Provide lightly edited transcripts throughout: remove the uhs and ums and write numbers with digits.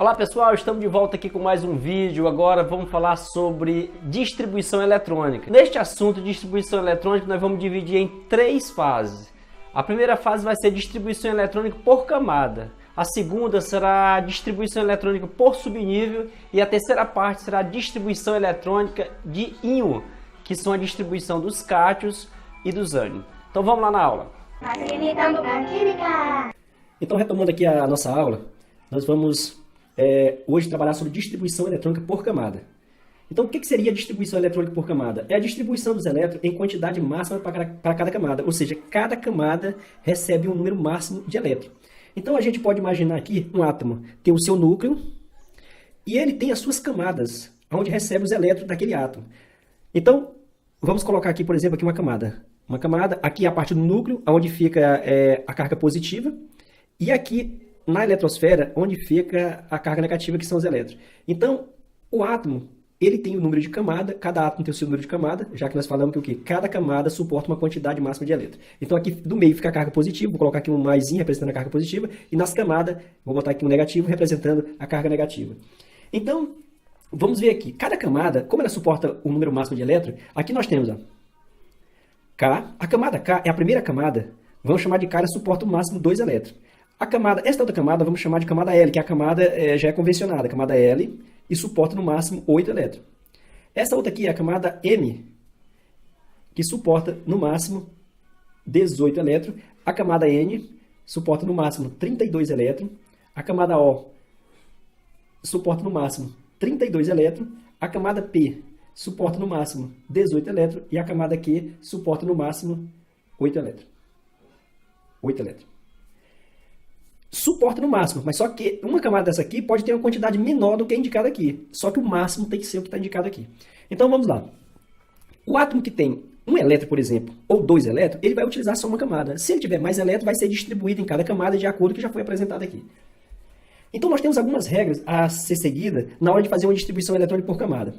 Olá pessoal, estamos de volta aqui com mais um vídeo. Agora vamos falar sobre distribuição eletrônica. Neste assunto de distribuição eletrônica nós vamos dividir em três fases. A primeira fase vai ser distribuição eletrônica por camada. A segunda será distribuição eletrônica por subnível e a terceira parte será distribuição eletrônica de íon, que são a distribuição dos cátions e dos ânions. Então vamos lá na aula. Facilitando a química. Então, retomando aqui a nossa aula, nós vamos hoje trabalhar sobre distribuição eletrônica por camada. Então, o que seria a distribuição eletrônica por camada? É a distribuição dos elétrons em quantidade máxima para cada camada, ou seja, cada camada recebe um número máximo de elétrons. Então, a gente pode imaginar aqui um átomo tem o seu núcleo e ele tem as suas camadas, onde recebe os elétrons daquele átomo. Então, vamos colocar aqui, por exemplo, aqui uma camada. Uma camada, aqui é a parte do núcleo, onde fica a carga positiva, e aqui na eletrosfera, onde fica a carga negativa, que são os elétrons. Então, o átomo, ele tem o número de camada, cada átomo tem o seu número de camada, já que nós falamos que o quê? Cada camada suporta uma quantidade máxima de elétrons. Então, aqui do meio fica a carga positiva, vou colocar aqui um maisinho representando a carga positiva, e nas camadas, vou botar aqui um negativo representando a carga negativa. Então, vamos ver aqui, cada camada, como ela suporta o número máximo de elétrons, aqui nós temos, ó, K, a camada K é a primeira camada, vamos chamar de K, ela suporta o máximo 2 elétrons. Esta outra camada vamos chamar de camada L, que é a camada já é convencionada, a camada L, e suporta no máximo 8 elétrons. Essa outra aqui é a camada M, que suporta no máximo 18 elétrons. A camada N suporta no máximo 32 elétrons. A camada O suporta no máximo 32 elétrons. A camada P suporta no máximo 18 elétrons. E a camada Q suporta no máximo 8 elétrons. 8 elétrons. Suporta no máximo, mas só que uma camada dessa aqui pode ter uma quantidade menor do que é indicado aqui. Só que o máximo tem que ser o que está indicado aqui. Então vamos lá. O átomo que tem um elétron, por exemplo, ou 2 elétrons, ele vai utilizar só uma camada. Se ele tiver mais elétrons, vai ser distribuído em cada camada de acordo com o que já foi apresentado aqui. Então nós temos algumas regras a ser seguidas na hora de fazer uma distribuição eletrônica por camada.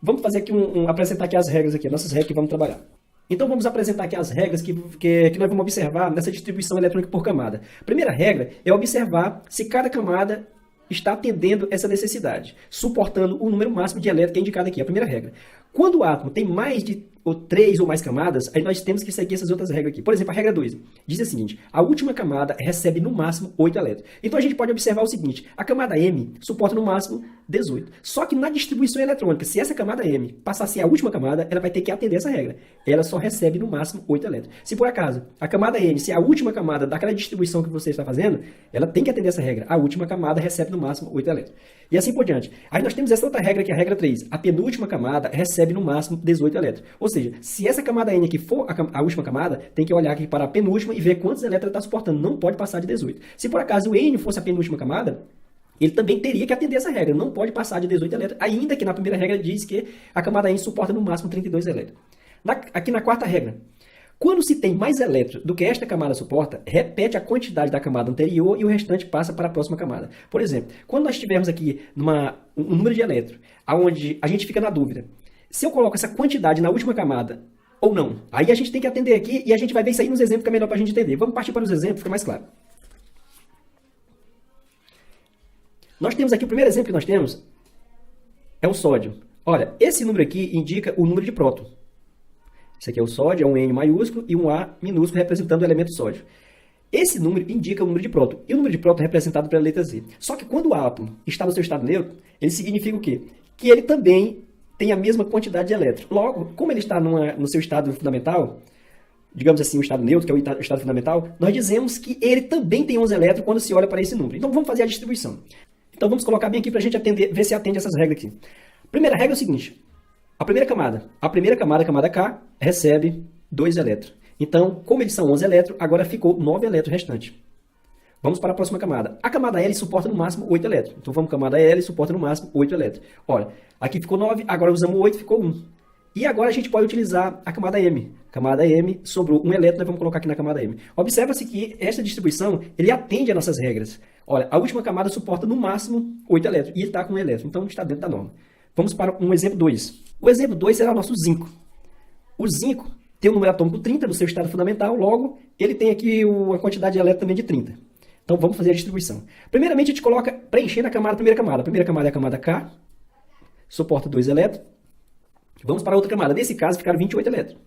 Vamos fazer aqui apresentar aqui as regras aqui, nossas regras que vamos trabalhar. Então vamos apresentar aqui as regras que nós vamos observar nessa distribuição eletrônica por camada. A primeira regra é observar se cada camada está atendendo essa necessidade, suportando o número máximo de elétrons que é indicado aqui. A primeira regra. Quando o átomo tem mais de 3 ou mais camadas, aí nós temos que seguir essas outras regras aqui. Por exemplo, a regra 2 diz o seguinte: a última camada recebe no máximo 8 elétrons. Então a gente pode observar o seguinte: a camada M suporta no máximo 18. Só que na distribuição eletrônica, se essa camada M passar a ser a última camada, ela vai ter que atender essa regra. Ela só recebe no máximo 8 elétrons. Se por acaso a camada N ser a última camada daquela distribuição que você está fazendo, ela tem que atender essa regra. A última camada recebe no máximo 8 elétrons. E assim por diante. Aí nós temos essa outra regra que é a regra 3. A penúltima camada recebe no máximo 18 elétrons. Ou seja, se essa camada N aqui for a última camada, tem que olhar aqui para a penúltima e ver quantos elétrons ela está suportando. Não pode passar de 18. Se por acaso o N fosse a penúltima camada, ele também teria que atender essa regra. Não pode passar de 18 elétrons, ainda que na primeira regra diz que a camada N suporta no máximo 32 elétrons. Aqui na quarta regra, quando se tem mais elétrons do que esta camada suporta, repete a quantidade da camada anterior e o restante passa para a próxima camada. Por exemplo, quando nós tivermos aqui um número de elétrons, onde a gente fica na dúvida, se eu coloco essa quantidade na última camada ou não, aí a gente tem que atender aqui e a gente vai ver isso aí nos exemplos que é melhor para a gente entender. Vamos partir para os exemplos, fica mais claro. Nós temos aqui, o primeiro exemplo que nós temos é o sódio. Olha, esse número aqui indica o número de próton. Esse aqui é o sódio, é um N maiúsculo e um A minúsculo representando o elemento sódio. Esse número indica o número de próton. E o número de próton é representado pela letra Z. Só que quando o átomo está no seu estado neutro, ele significa o quê? Que ele também tem a mesma quantidade de elétrons. Logo, como ele está no seu estado fundamental, digamos assim, o estado neutro, que é o estado fundamental, nós dizemos que ele também tem 11 elétrons quando se olha para esse número. Então vamos fazer a distribuição. Então vamos colocar bem aqui para a gente ver se atende essas regras aqui. Primeira regra é o seguinte: a primeira camada, a camada K, recebe 2 elétrons. Então, como eles são 11 elétrons, agora ficou 9 elétrons restantes. Vamos para a próxima camada. A camada L suporta no máximo 8 elétrons. Então vamos camada L, suporta no máximo 8 elétrons. Olha, aqui ficou 9, agora usamos 8, ficou 1. E agora a gente pode utilizar a camada M. Camada M, sobrou 1 elétron, nós vamos colocar aqui na camada M. Observa-se que esta distribuição, ele atende às nossas regras. Olha, a última camada suporta no máximo 8 elétrons, e ele está com 1 elétron, então está dentro da norma. Vamos para um exemplo 2. O exemplo 2 será o nosso zinco. O zinco tem o número atômico 30 no seu estado fundamental, logo, ele tem aqui a quantidade de elétrons também de 30. Então vamos fazer a distribuição. Primeiramente a gente coloca preenchendo a primeira camada. A primeira camada é a camada K, suporta 2 elétrons. Vamos para a outra camada. Nesse caso ficaram 28 elétrons.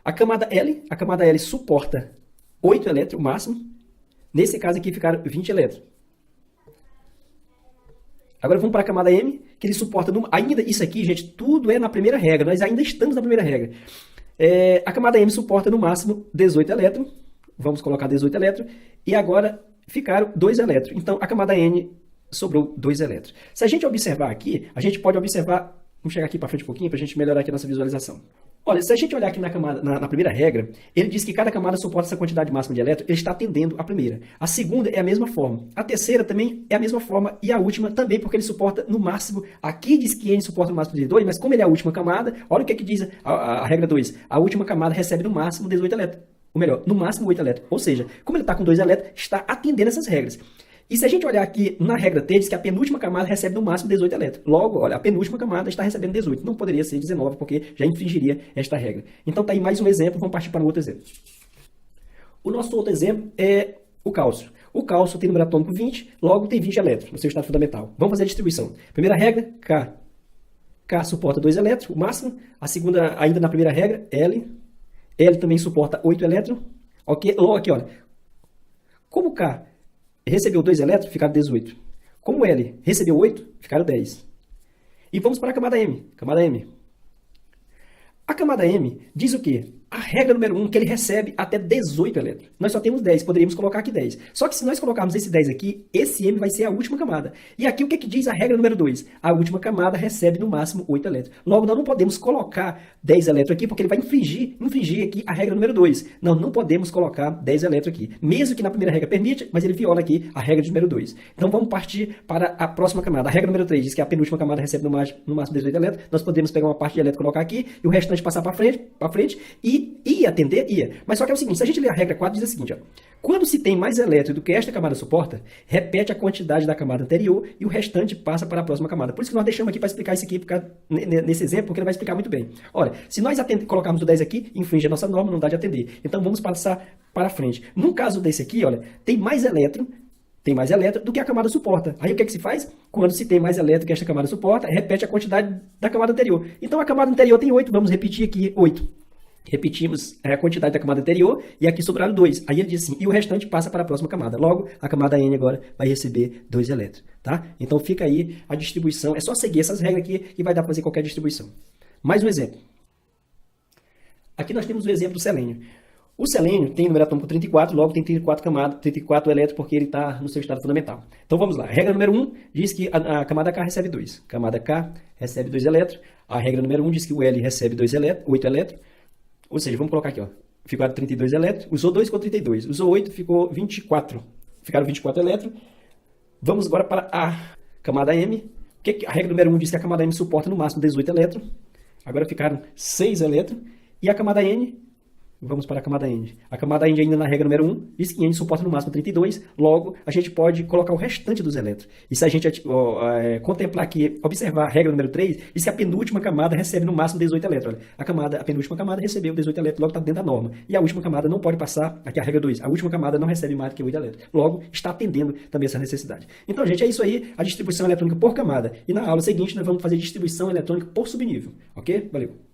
A camada L suporta 8 elétrons, o máximo. Nesse caso aqui ficaram 20 elétrons. Agora vamos para a camada M, que ele suporta... Ainda isso aqui, gente, tudo é na primeira regra. Nós ainda estamos na primeira regra. A camada M suporta no máximo 18 elétrons. Vamos colocar 18 elétrons. E agora ficaram 2 elétrons. Então a camada N sobrou 2 elétrons. Se a gente observar aqui, a gente pode observar... Vamos chegar aqui para frente um pouquinho para a gente melhorar aqui a nossa visualização. Olha, se a gente olhar aqui na primeira regra, ele diz que cada camada suporta essa quantidade máxima de elétrons, ele está atendendo a primeira. A segunda é a mesma forma. A terceira também é a mesma forma. E a última também, porque ele suporta no máximo. Aqui diz que N suporta no máximo 18, mas como ele é a última camada, olha o que diz a regra 2. A última camada recebe no máximo 18 elétrons. Ou melhor, no máximo 8 elétrons. Ou seja, como ele está com 2 elétrons, está atendendo essas regras. E se a gente olhar aqui na regra T, diz que a penúltima camada recebe no máximo 18 elétrons. Logo, olha, a penúltima camada está recebendo 18. Não poderia ser 19, porque já infringiria esta regra. Então, está aí mais um exemplo. Vamos partir para um outro exemplo. O nosso outro exemplo é o cálcio. O cálcio tem número atômico 20, logo tem 20 elétrons no seu estado fundamental. Vamos fazer a distribuição. Primeira regra, K. K suporta 2 elétrons, o máximo. A segunda, ainda na primeira regra, L. L também suporta 8 elétrons. Ok? Logo aqui, olha. Como K recebeu 2 elétrons, ficaram 18. Como L recebeu 8, ficaram 10. E vamos para a camada M. Camada M. A camada M diz o quê? A regra número 1, que ele recebe até 18 elétrons. Nós só temos 10, poderíamos colocar aqui 10. Só que se nós colocarmos esse 10 aqui, esse M vai ser a última camada. E aqui o que diz a regra número 2? A última camada recebe no máximo 8 elétrons. Logo, nós não podemos colocar 10 elétrons aqui, porque ele vai infringir aqui a regra número 2. Não podemos colocar 10 elétrons aqui. Mesmo que na primeira regra permite, mas ele viola aqui a regra de número 2. Então vamos partir para a próxima camada. A regra número 3 diz que a penúltima camada recebe no máximo 18 elétrons. Nós podemos pegar uma parte de elétron e colocar aqui, e o restante passar para frente e atender. Mas só que é o seguinte, se a gente ler a regra 4, diz o seguinte, ó, quando se tem mais elétrons do que esta camada suporta, repete a quantidade da camada anterior e o restante passa para a próxima camada. Por isso que nós deixamos aqui para explicar isso aqui, nesse exemplo, porque ele vai explicar muito bem. Olha, se nós colocarmos o 10 aqui, infringe a nossa norma, não dá de atender. Então vamos passar para frente. No caso desse aqui, olha, tem mais elétron do que a camada suporta. Aí o que se faz? Quando se tem mais elétron que esta camada suporta, repete a quantidade da camada anterior. Então a camada anterior tem 8, vamos repetir aqui 8. Repetimos a quantidade da camada anterior e aqui sobraram 2. Aí ele diz assim, e o restante passa para a próxima camada. Logo, a camada N agora vai receber 2 elétrons, tá? Então fica aí a distribuição. É só seguir essas regras aqui e vai dar para fazer qualquer distribuição. Mais um exemplo. Aqui nós temos o exemplo do selênio. O selênio tem número atômico 34, logo tem 34 camadas, 34 elétrons porque ele está no seu estado fundamental. Então vamos lá. A regra número 1 diz que a camada K recebe 2. Camada K recebe 2 elétrons. A regra número 1 diz que o L recebe 8 elétrons. Ou seja, vamos colocar aqui, ó. Ficaram 32 elétrons. Usou 2, ficou 32. Usou 8, ficou 24. Ficaram 24 elétrons. Vamos agora para a camada M. A regra número 1 diz que a camada M suporta no máximo 18 elétrons. Agora ficaram 6 elétrons. E a camada N, vamos para a camada N. A camada N ainda na regra número 1 diz que N suporta no máximo 32. Logo, a gente pode colocar o restante dos elétrons. E se a gente contemplar aqui, observar a regra número 3, diz que a penúltima camada recebe no máximo 18 elétrons. Olha, a penúltima camada recebeu 18 elétrons, logo está dentro da norma. E a última camada não pode passar, aqui a regra 2, a última camada não recebe mais do que 8 elétrons. Logo, está atendendo também essa necessidade. Então, gente, é isso aí, a distribuição eletrônica por camada. E na aula seguinte, nós vamos fazer distribuição eletrônica por subnível. Ok? Valeu!